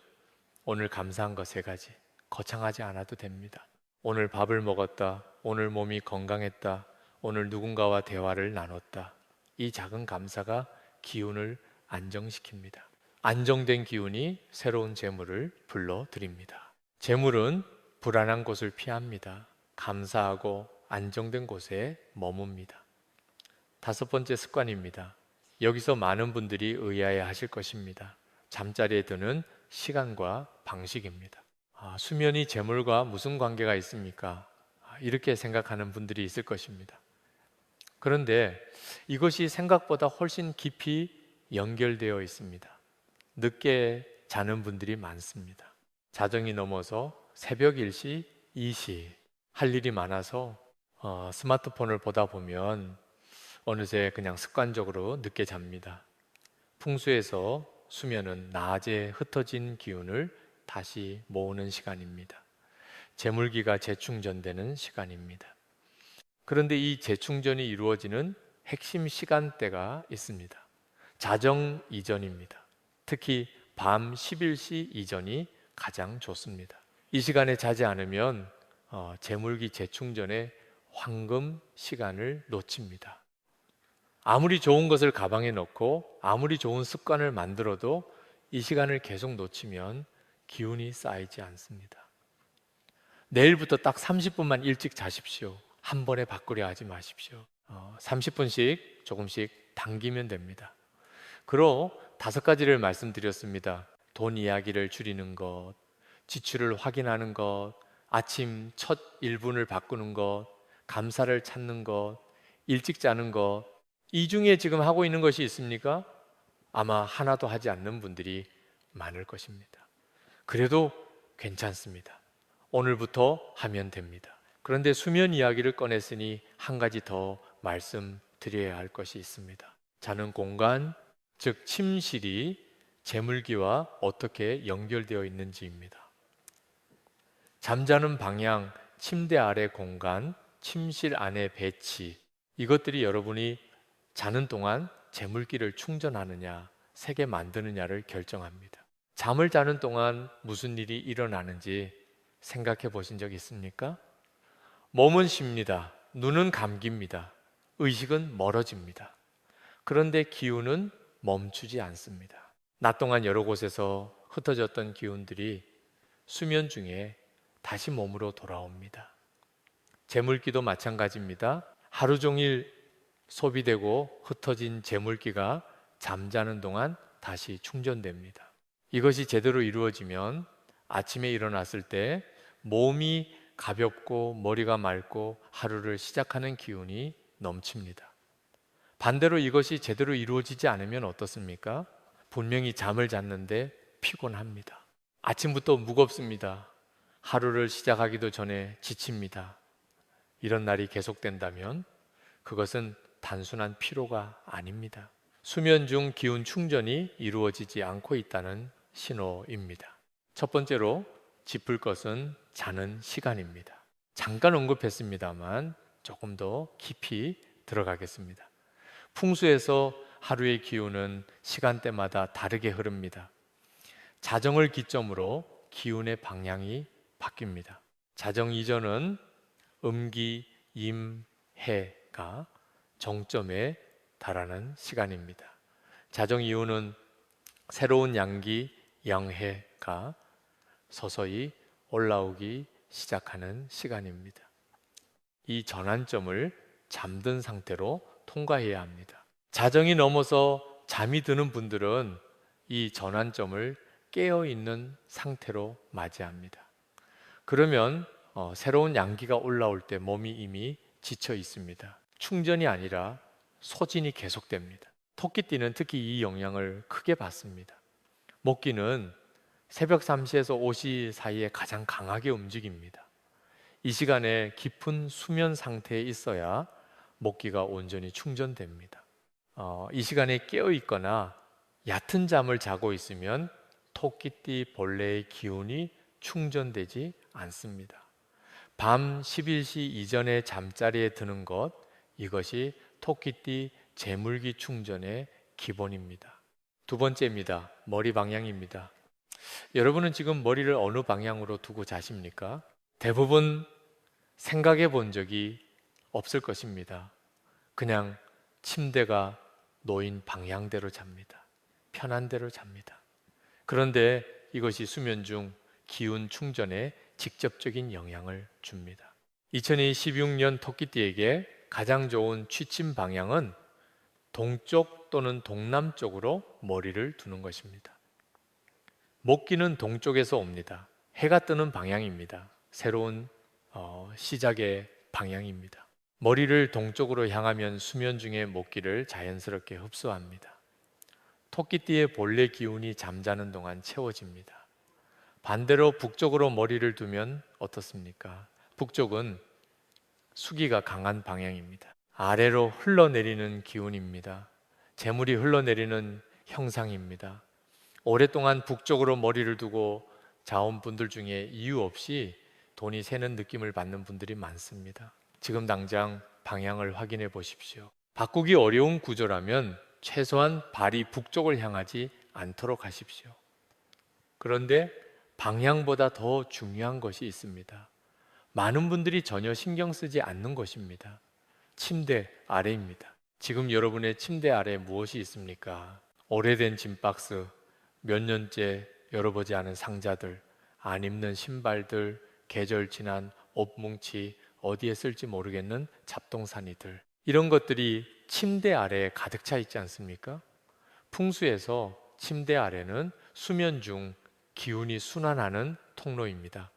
오늘 감사한 거 3가지. 거창하지 않아도 됩니다. 오늘 밥을 먹었다. 오늘 몸이 건강했다. 오늘 누군가와 대화를 나눴다. 이 작은 감사가 기운을 안정시킵니다. 안정된 기운이 새로운 재물을 불러들입니다. 재물은 불안한 곳을 피합니다. 감사하고 안정된 곳에 머뭅니다. 5번째 습관입니다. 여기서 많은 분들이 의아해 하실 것입니다. 잠자리에 드는 시간과 방식입니다. 수면이 재물과 무슨 관계가 있습니까? 이렇게 생각하는 분들이 있을 것입니다. 그런데 이것이 생각보다 훨씬 깊이 연결되어 있습니다. 늦게 자는 분들이 많습니다. 자정이 넘어서 새벽 1시, 2시 할 일이 많아서 스마트폰을 보다 보면 어느새 그냥 습관적으로 늦게 잡니다. 풍수에서 수면은 낮에 흩어진 기운을 다시 모으는 시간입니다. 재물기가 재충전되는 시간입니다. 그런데 이 재충전이 이루어지는 핵심 시간대가 있습니다. 자정 이전입니다. 특히 밤 11시 이전이 가장 좋습니다. 이 시간에 자지 않으면 재물기 재충전에 황금 시간을 놓칩니다. 아무리 좋은 것을 가방에 넣고 아무리 좋은 습관을 만들어도 이 시간을 계속 놓치면 기운이 쌓이지 않습니다. 내일부터 딱 30분만 일찍 자십시오. 한 번에 바꾸려 하지 마십시오. 30분씩 조금씩 당기면 됩니다. 그로 5가지를 말씀드렸습니다. 돈 이야기를 줄이는 것, 지출을 확인하는 것, 아침 첫 1분을 바꾸는 것, 감사를 찾는 것, 일찍 자는 것. 이 중에 지금 하고 있는 것이 있습니까? 아마 하나도 하지 않는 분들이 많을 것입니다. 그래도 괜찮습니다. 오늘부터 하면 됩니다. 그런데 수면 이야기를 꺼냈으니 한 가지 더 말씀드려야 할 것이 있습니다. 자는 공간, 즉 침실이 재물기와 어떻게 연결되어 있는지입니다. 잠자는 방향, 침대 아래 공간, 침실 안의 배치, 이것들이 여러분이 자는 동안 재물기를 충전하느냐, 새게 만드느냐를 결정합니다. 잠을 자는 동안 무슨 일이 일어나는지 생각해 보신 적 있습니까? 몸은 쉽니다. 눈은 감깁니다. 의식은 멀어집니다. 그런데 기운은 멈추지 않습니다. 낮 동안 여러 곳에서 흩어졌던 기운들이 수면 중에 다시 몸으로 돌아옵니다. 재물기도 마찬가지입니다. 하루 종일 소비되고 흩어진 재물기가 잠자는 동안 다시 충전됩니다. 이것이 제대로 이루어지면 아침에 일어났을 때 몸이 가볍고 머리가 맑고 하루를 시작하는 기운이 넘칩니다. 반대로 이것이 제대로 이루어지지 않으면 어떻습니까? 분명히 잠을 잤는데 피곤합니다. 아침부터 무겁습니다. 하루를 시작하기도 전에 지칩니다. 이런 날이 계속된다면 그것은 단순한 피로가 아닙니다. 수면 중 기운 충전이 이루어지지 않고 있다는 신호입니다. 첫 번째로 짚을 것은 자는 시간입니다. 잠깐 언급했습니다만 조금 더 깊이 들어가겠습니다. 풍수에서 하루의 기운은 시간대마다 다르게 흐릅니다. 자정을 기점으로 기운의 방향이 바뀝니다. 자정 이전은 음기, 임, 해가 정점에 달하는 시간입니다. 자정 이후는 새로운 양기, 양해가 서서히 올라오기 시작하는 시간입니다. 이 전환점을 잠든 상태로 통과해야 합니다. 자정이 넘어서 잠이 드는 분들은 이 전환점을 깨어있는 상태로 맞이합니다. 그러면 새로운 양기가 올라올 때 몸이 이미 지쳐 있습니다. 충전이 아니라 소진이 계속됩니다. 토끼띠는 특히 이 영향을 크게 받습니다. 목기는 새벽 3시에서 5시 사이에 가장 강하게 움직입니다. 이 시간에 깊은 수면 상태에 있어야 목기가 온전히 충전됩니다. 이 시간에 깨어 있거나 얕은 잠을 자고 있으면 토끼띠 본래의 기운이 충전되지 않습니다. 밤 11시 이전에 잠자리에 드는 것, 이것이 토끼띠 재물기 충전의 기본입니다. 두 번째입니다. 머리 방향입니다. 여러분은 지금 머리를 어느 방향으로 두고 자십니까? 대부분 생각해 본 적이 없을 것입니다. 그냥 침대가 놓인 방향대로 잡니다. 편한 대로 잡니다. 그런데 이것이 수면 중 기운 충전에 직접적인 영향을 줍니다. 2016년 토끼띠에게 가장 좋은 취침 방향은 동쪽 또는 동남쪽으로 머리를 두는 것입니다. 목기는 동쪽에서 옵니다. 해가 뜨는 방향입니다. 새로운 시작의 방향입니다. 머리를 동쪽으로 향하면 수면 중에 목기를 자연스럽게 흡수합니다. 토끼띠의 본래 기운이 잠자는 동안 채워집니다. 반대로 북쪽으로 머리를 두면 어떻습니까? 북쪽은 수기가 강한 방향입니다. 아래로 흘러내리는 기운입니다. 재물이 흘러내리는 형상입니다. 오랫동안 북쪽으로 머리를 두고 자온 분들 중에 이유 없이 돈이 새는 느낌을 받는 분들이 많습니다. 지금 당장 방향을 확인해 보십시오. 바꾸기 어려운 구조라면 최소한 발이 북쪽을 향하지 않도록 하십시오. 그런데 방향보다 더 중요한 것이 있습니다. 많은 분들이 전혀 신경 쓰지 않는 것입니다. 침대 아래입니다. 지금 여러분의 침대 아래에 무엇이 있습니까? 오래된 짐박스, 몇 년째 열어보지 않은 상자들, 안 입는 신발들, 계절 지난 옷뭉치, 어디에 쓸지 모르겠는 잡동사니들, 이런 것들이 침대 아래에 가득 차 있지 않습니까? 풍수에서 침대 아래는 수면 중 기운이 순환하는 통로입니다.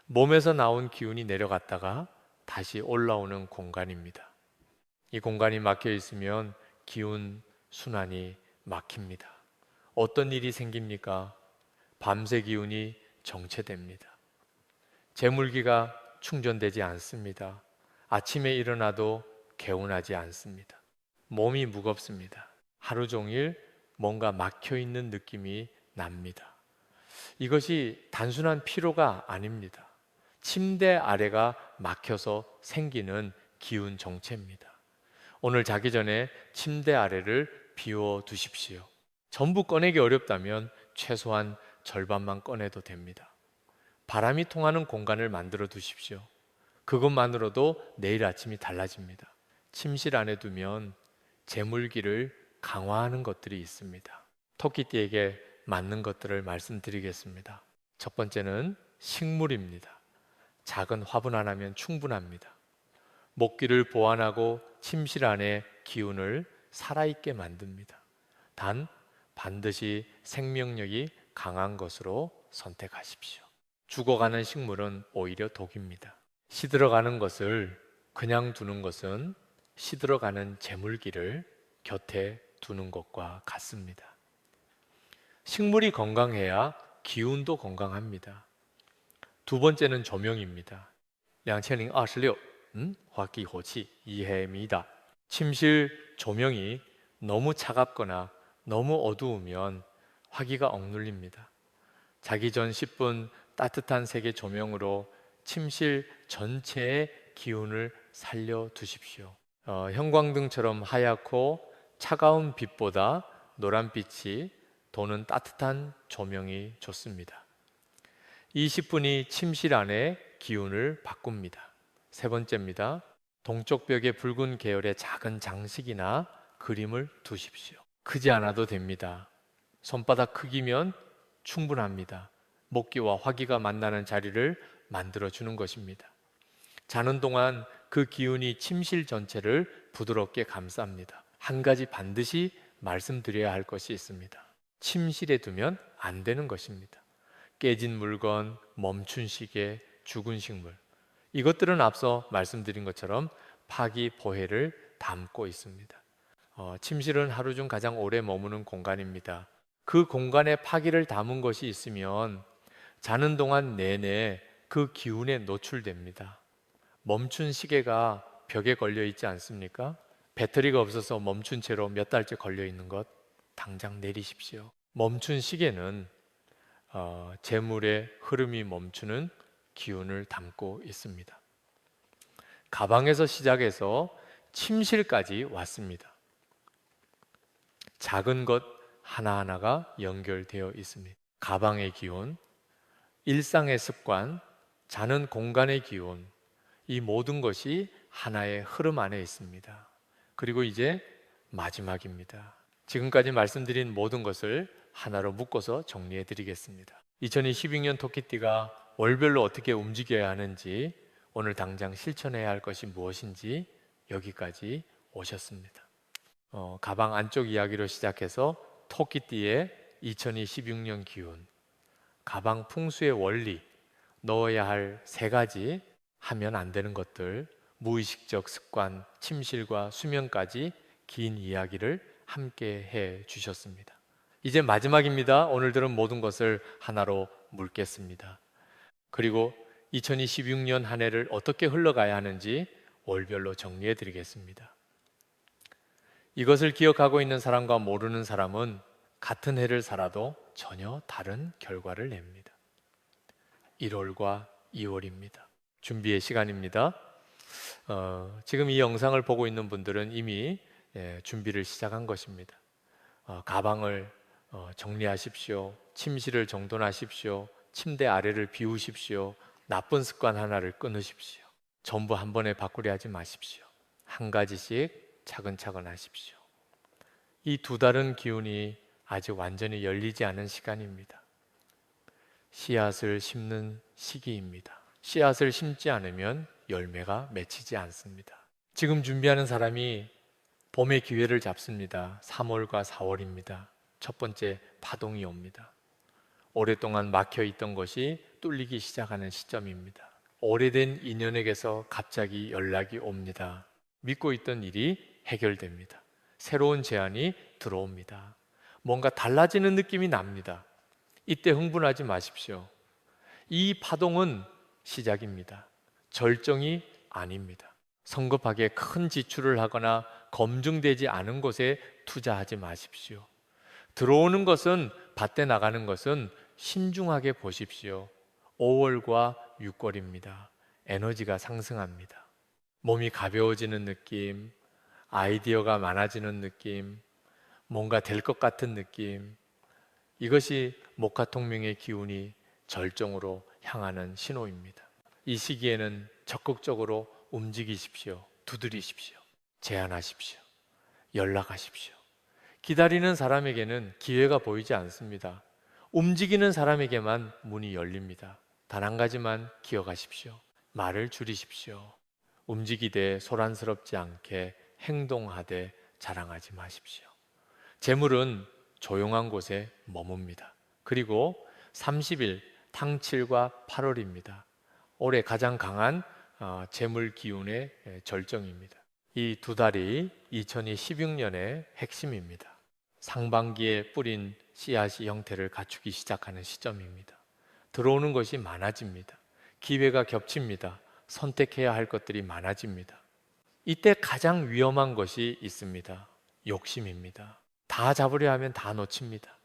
몸에서 나온 기운이 내려갔다가 다시 올라오는 공간입니다. 이 공간이 막혀 있으면 기운 순환이 막힙니다. 어떤 일이 생깁니까? 밤새 기운이 정체됩니다. 재물기가 충전되지 않습니다. 아침에 일어나도 개운하지 않습니다. 몸이 무겁습니다. 하루 종일 뭔가 막혀 있는 느낌이 납니다. 이것이 단순한 피로가 아닙니다. 침대 아래가 막혀서 생기는 기운 정체입니다. 오늘 자기 전에 침대 아래를 비워 두십시오. 전부 꺼내기 어렵다면 최소한 절반만 꺼내도 됩니다. 바람이 통하는 공간을 만들어 두십시오. 그것만으로도 내일 아침이 달라집니다. 침실 안에 두면 재물기를 강화하는 것들이 있습니다. 토끼띠에게 맞는 것들을 말씀드리겠습니다. 첫 번째는 식물입니다. 작은 화분 하나면 충분합니다. 목기를 보완하고 침실 안의 기운을 살아있게 만듭니다. 단 반드시 생명력이 강한 것으로 선택하십시오. 죽어가는 식물은 오히려 독입니다. 시들어가는 것을 그냥 두는 것은 시들어가는 재물기를 곁에 두는 것과 같습니다. 식물이 건강해야 기운도 건강합니다. 두 번째는 조명입니다. 2026 화기호치 이해입니다. 침실 조명이 너무 차갑거나 너무 어두우면 화기가 억눌립니다. 자기 전 10분 따뜻한 색의 조명으로 침실 전체의 기운을 살려 두십시오. 형광등처럼 하얗고 차가운 빛보다 노란빛이 도는 따뜻한 조명이 좋습니다. 이 10분이 침실 안의 기운을 바꿉니다. 세 번째입니다. 동쪽 벽에 붉은 계열의 작은 장식이나 그림을 두십시오. 크지 않아도 됩니다. 손바닥 크기면 충분합니다. 목기와 화기가 만나는 자리를 만들어주는 것입니다. 자는 동안 그 기운이 침실 전체를 부드럽게 감쌉니다. 한 가지 반드시 말씀드려야 할 것이 있습니다. 침실에 두면 안 되는 것입니다. 깨진 물건, 멈춘 시계, 죽은 식물, 이것들은 앞서 말씀드린 것처럼 파기 포해를 담고 있습니다. 침실은 하루 중 가장 오래 머무는 공간입니다. 그 공간에 파기를 담은 것이 있으면 자는 동안 내내 그 기운에 노출됩니다. 멈춘 시계가 벽에 걸려 있지 않습니까? 배터리가 없어서 멈춘 채로 몇 달째 걸려 있는 것 당장 내리십시오. 멈춘 시계는 재물의 흐름이 멈추는 기운을 담고 있습니다. 가방에서 시작해서 침실까지 왔습니다. 작은 것 하나하나가 연결되어 있습니다. 가방의 기운, 일상의 습관, 자는 공간의 기운, 이 모든 것이 하나의 흐름 안에 있습니다. 그리고 이제 마지막입니다. 지금까지 말씀드린 모든 것을 하나로 묶어서 정리해 드리겠습니다. 2026년 토끼띠가 월별로 어떻게 움직여야 하는지, 오늘 당장 실천해야 할 것이 무엇인지 여기까지 오셨습니다. 가방 안쪽 이야기로 시작해서 토끼띠의 2026년 기운, 가방 풍수의 원리, 넣어야 할 세 가지, 하면 안 되는 것들, 무의식적 습관, 침실과 수면까지 긴 이야기를 함께 해 주셨습니다. 이제 마지막입니다. 오늘 들은 모든 것을 하나로 묶겠습니다. 그리고 2026년 한 해를 어떻게 흘러가야 하는지 월별로 정리해 드리겠습니다. 이것을 기억하고 있는 사람과 모르는 사람은 같은 해를 살아도 전혀 다른 결과를 냅니다. 1월과 2월입니다. 준비의 시간입니다. 지금 이 영상을 보고 있는 분들은 이미 준비를 시작한 것입니다. 가방을 정리하십시오. 침실을 정돈하십시오. 침대 아래를 비우십시오. 나쁜 습관 하나를 끊으십시오. 전부 한 번에 바꾸려 하지 마십시오. 한 가지씩 차근차근 하십시오. 이 두 다른 기운이 아직 완전히 열리지 않은 시간입니다. 씨앗을 심는 시기입니다. 씨앗을 심지 않으면 열매가 맺히지 않습니다. 지금 준비하는 사람이 봄의 기회를 잡습니다. 3월과 4월입니다. 첫 번째 파동이 옵니다. 오랫동안 막혀 있던 것이 뚫리기 시작하는 시점입니다. 오래된 인연에게서 갑자기 연락이 옵니다. 믿고 있던 일이 해결됩니다. 새로운 제안이 들어옵니다. 뭔가 달라지는 느낌이 납니다. 이때 흥분하지 마십시오. 이 파동은 시작입니다. 절정이 아닙니다. 성급하게 큰 지출을 하거나 검증되지 않은 곳에 투자하지 마십시오. 들어오는 것은, 밭에 나가는 것은 신중하게 보십시오. 5월과 6월입니다. 에너지가 상승합니다. 몸이 가벼워지는 느낌, 아이디어가 많아지는 느낌, 뭔가 될 것 같은 느낌, 이것이 목화통명의 기운이 절정으로 향하는 신호입니다. 이 시기에는 적극적으로 움직이십시오. 두드리십시오. 제안하십시오. 연락하십시오. 기다리는 사람에게는 기회가 보이지 않습니다. 움직이는 사람에게만 문이 열립니다. 단 한 가지만 기억하십시오. 말을 줄이십시오. 움직이되 소란스럽지 않게 행동하되 자랑하지 마십시오. 재물은 조용한 곳에 머뭅니다. 그리고 30일 탕7과 8월입니다. 올해 가장 강한 재물 기운의 절정입니다. 이 두 달이 2016년의 핵심입니다. 상반기에 뿌린 씨앗이 형태를 갖추기 시작하는 시점입니다. 들어오는 것이 많아집니다. 기회가 겹칩니다. 선택해야 할 것들이 많아집니다. 이때 가장 위험한 것이 있습니다. 욕심입니다. 다 잡으려 하면 다 놓칩니다.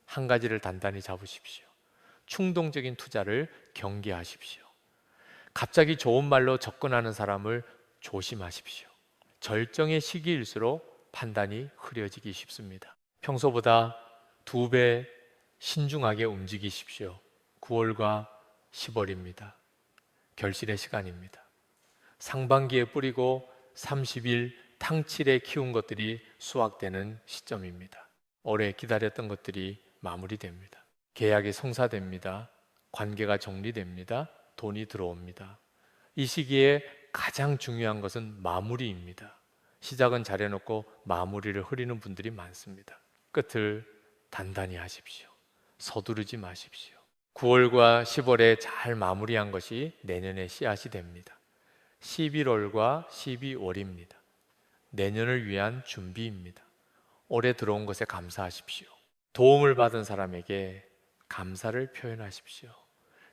한 가지를 단단히 잡으십시오. 충동적인 투자를 경계하십시오. 갑자기 좋은 말로 접근하는 사람을 조심하십시오. 절정의 시기일수록 판단이 흐려지기 쉽습니다. 평소보다 2배 신중하게 움직이십시오. 9월과 10월입니다. 결실의 시간입니다. 상반기에 뿌리고 30일 탕칠에 키운 것들이 수확되는 시점입니다. 오래 기다렸던 것들이 마무리됩니다. 계약이 성사됩니다. 관계가 정리됩니다. 돈이 들어옵니다. 이 시기에 가장 중요한 것은 마무리입니다. 시작은 잘해놓고 마무리를 흐리는 분들이 많습니다. 끝을 단단히 하십시오. 서두르지 마십시오. 9월과 10월에 잘 마무리한 것이 내년의 씨앗이 됩니다. 11월과 12월입니다. 내년을 위한 준비입니다. 올해 들어온 것에 감사하십시오. 도움을 받은 사람에게 감사를 표현하십시오.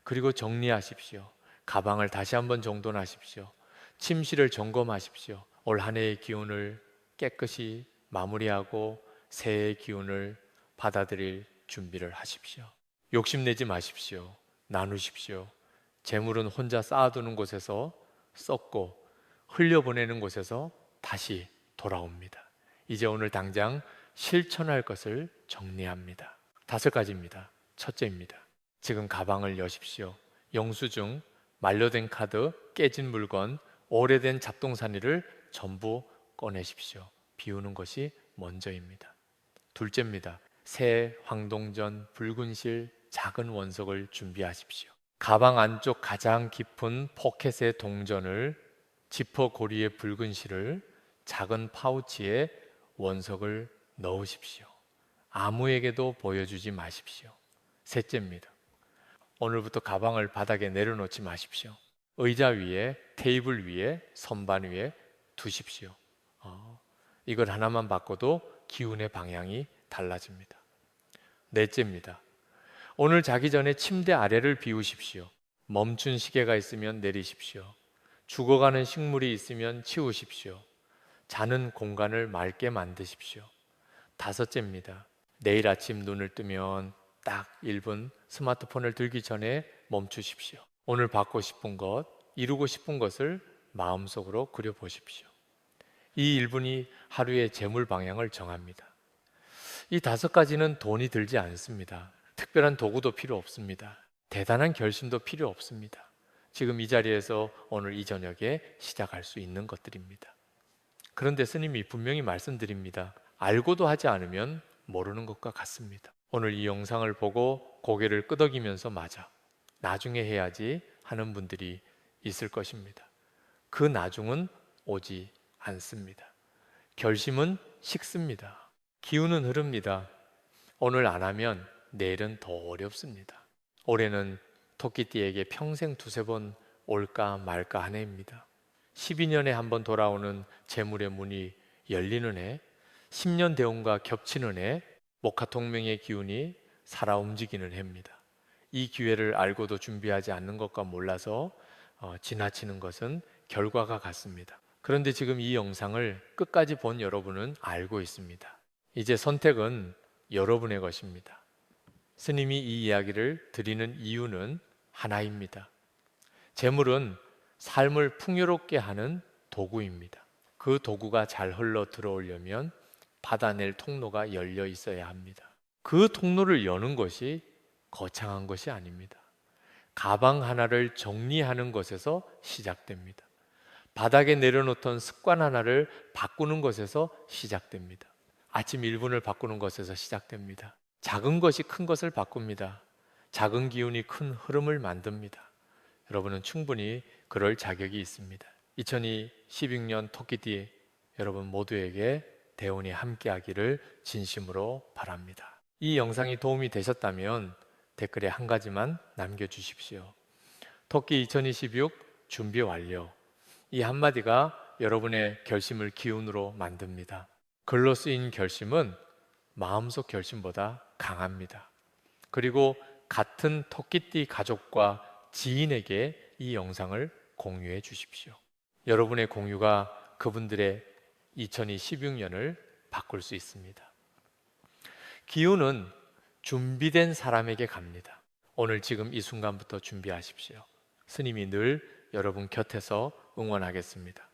그리고 정리하십시오. 가방을 다시 한번 정돈하십시오. 침실을 점검하십시오. 올 한 해의 기운을 깨끗이 마무리하고 새해의 기운을 받아들일 준비를 하십시오. 욕심내지 마십시오. 나누십시오. 재물은 혼자 쌓아두는 곳에서 썩고 흘려보내는 곳에서 다시 돌아옵니다. 이제 오늘 당장 실천할 것을 정리합니다. 5가지입니다. 첫째입니다. 지금 가방을 여십시오. 영수증, 만료된 카드, 깨진 물건, 오래된 잡동사니를 전부 꺼내십시오. 비우는 것이 먼저입니다. 둘째입니다. 새 황동전, 붉은실, 작은 원석을 준비하십시오. 가방 안쪽 가장 깊은 포켓의 동전을, 지퍼 고리의 붉은 실을, 작은 파우치에 원석을 넣으십시오. 아무에게도 보여주지 마십시오. 셋째입니다. 오늘부터 가방을 바닥에 내려놓지 마십시오. 의자 위에, 테이블 위에, 선반 위에 두십시오. 이걸 하나만 바꿔도 기운의 방향이 달라집니다. 넷째입니다. 오늘 자기 전에 침대 아래를 비우십시오. 멈춘 시계가 있으면 내리십시오. 죽어가는 식물이 있으면 치우십시오. 자는 공간을 맑게 만드십시오. 5째입니다. 내일 아침 눈을 뜨면 딱 1분 스마트폰을 들기 전에 멈추십시오. 오늘 받고 싶은 것, 이루고 싶은 것을 마음속으로 그려보십시오. 이 1분이 하루의 재물 방향을 정합니다. 이 5가지는 돈이 들지 않습니다. 특별한 도구도 필요 없습니다. 대단한 결심도 필요 없습니다. 지금 이 자리에서 오늘 이 저녁에 시작할 수 있는 것들입니다. 그런데 스님이 분명히 말씀드립니다. 알고도 하지 않으면 모르는 것과 같습니다. 오늘 이 영상을 보고 고개를 끄덕이면서 맞아, 나중에 해야지 하는 분들이 있을 것입니다. 그 나중은 오지 않습니다. 결심은 식습니다. 기운은 흐릅니다. 오늘 안 하면 내일은 더 어렵습니다. 올해는 토끼띠에게 평생 2-3번 올까 말까 한 해입니다. 12년에 한 번 돌아오는 재물의 문이 열리는 해, 10년 대운과 겹치는 해, 목화통명의 기운이 살아 움직이는 해입니다. 이 기회를 알고도 준비하지 않는 것과 몰라서 지나치는 것은 결과가 같습니다. 그런데 지금 이 영상을 끝까지 본 여러분은 알고 있습니다. 이제 선택은 여러분의 것입니다. 스님이 이 이야기를 드리는 이유는 하나입니다. 재물은 삶을 풍요롭게 하는 도구입니다. 그 도구가 잘 흘러 들어오려면 받아낼 통로가 열려 있어야 합니다. 그 통로를 여는 것이 거창한 것이 아닙니다. 가방 하나를 정리하는 것에서 시작됩니다. 바닥에 내려놓던 습관 하나를 바꾸는 것에서 시작됩니다. 아침 1분을 바꾸는 것에서 시작됩니다. 작은 것이 큰 것을 바꿉니다. 작은 기운이 큰 흐름을 만듭니다. 여러분은 충분히 그럴 자격이 있습니다. 2016년 토끼띠 여러분 모두에게 대운이 함께하기를 진심으로 바랍니다. 이 영상이 도움이 되셨다면 댓글에 한 가지만 남겨주십시오. 토끼 2026 준비 완료. 이 한마디가 여러분의 결심을 기운으로 만듭니다. 글로 쓰인 결심은 마음속 결심보다 강합니다. 그리고 같은 토끼띠 가족과 지인에게 이 영상을 공유해 주십시오. 여러분의 공유가 그분들의 2016년을 바꿀 수 있습니다. 기운은 준비된 사람에게 갑니다. 오늘 지금 이 순간부터 준비하십시오. 스님이 늘 여러분 곁에서 응원하겠습니다.